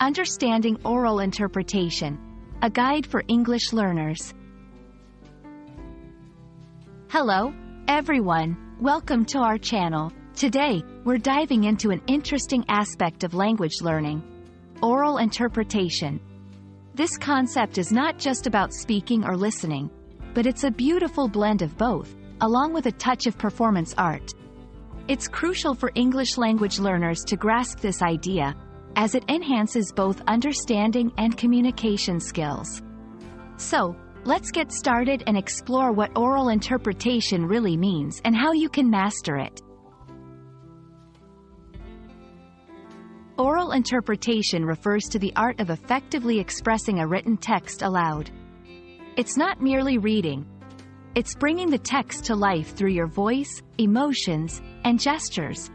Understanding Oral Interpretation, a guide for English learners. Hello, everyone. Welcome to our channel. Today, we're diving into an interesting aspect of language learning: oral interpretation. This concept is not just about speaking or listening, but it's a beautiful blend of both, along with a touch of performance art. It's crucial for English language learners to grasp this idea, as it enhances both understanding and communication skills. So, let's get started and explore what oral interpretation really means and how you can master it. Oral interpretation refers to the art of effectively expressing a written text aloud. It's not merely reading. It's bringing the text to life through your voice, emotions, and gestures.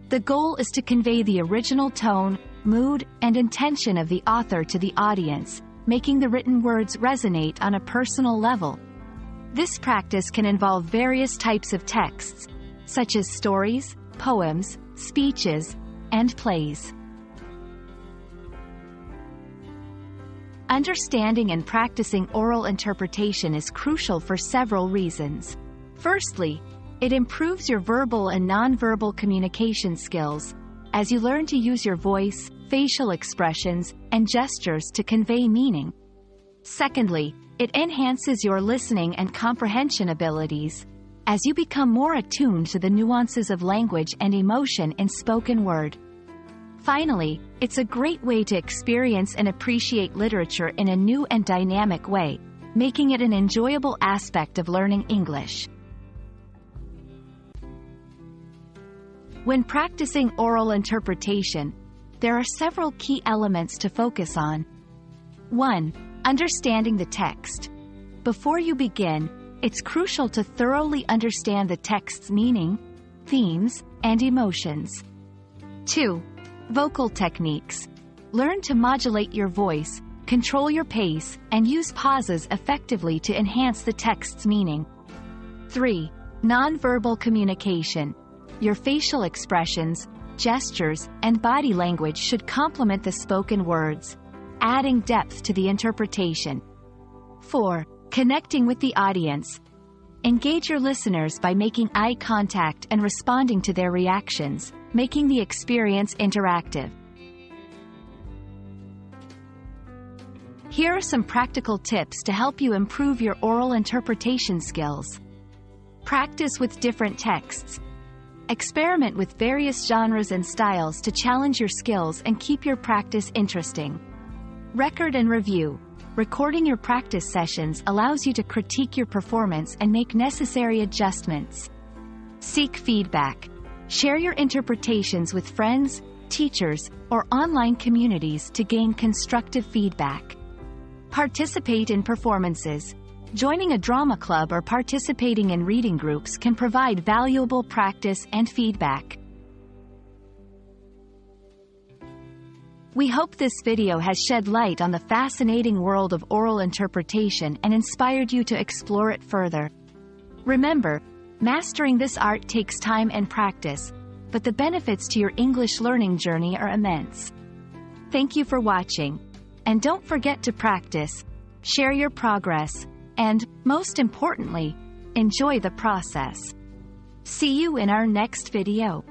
The goal is to convey the original tone, mood, and intention of the author to the audience, making the written words resonate on a personal level. This practice can involve various types of texts, such as stories, poems, speeches, and plays. Understanding and practicing oral interpretation is crucial for several reasons. Firstly, it improves your verbal and nonverbal communication skills, as you learn to use your voice, facial expressions, and gestures to convey meaning. Secondly, it enhances your listening and comprehension abilities, as you become more attuned to the nuances of language and emotion in spoken word. Finally, it's a great way to experience and appreciate literature in a new and dynamic way, making it an enjoyable aspect of learning English. When practicing oral interpretation, there are several key elements to focus on. 1. Understanding the text. Before you begin, it's crucial to thoroughly understand the text's meaning, themes, and emotions. 2. Vocal techniques. Learn to modulate your voice, control your pace, and use pauses effectively to enhance the text's meaning. 3. Nonverbal communication. Your facial expressions, gestures, and body language should complement the spoken words, adding depth to the interpretation. 4. Connecting with the audience. Engage your listeners by making eye contact and responding to their reactions, making the experience interactive. Here are some practical tips to help you improve your oral interpretation skills. Practice with different texts. Experiment with various genres and styles to challenge your skills and keep your practice interesting. Record and review. Recording your practice sessions allows you to critique your performance and make necessary adjustments. Seek feedback. Share your interpretations with friends, teachers, or online communities to gain constructive feedback. Participate in performances. Joining a drama club or participating in reading groups can provide valuable practice and feedback. We hope this video has shed light on the fascinating world of oral interpretation and inspired you to explore it further. Remember, mastering this art takes time and practice, but the benefits to your English learning journey are immense. Thank you for watching, and don't forget to practice, share your progress, and, most importantly, enjoy the process. See you in our next video.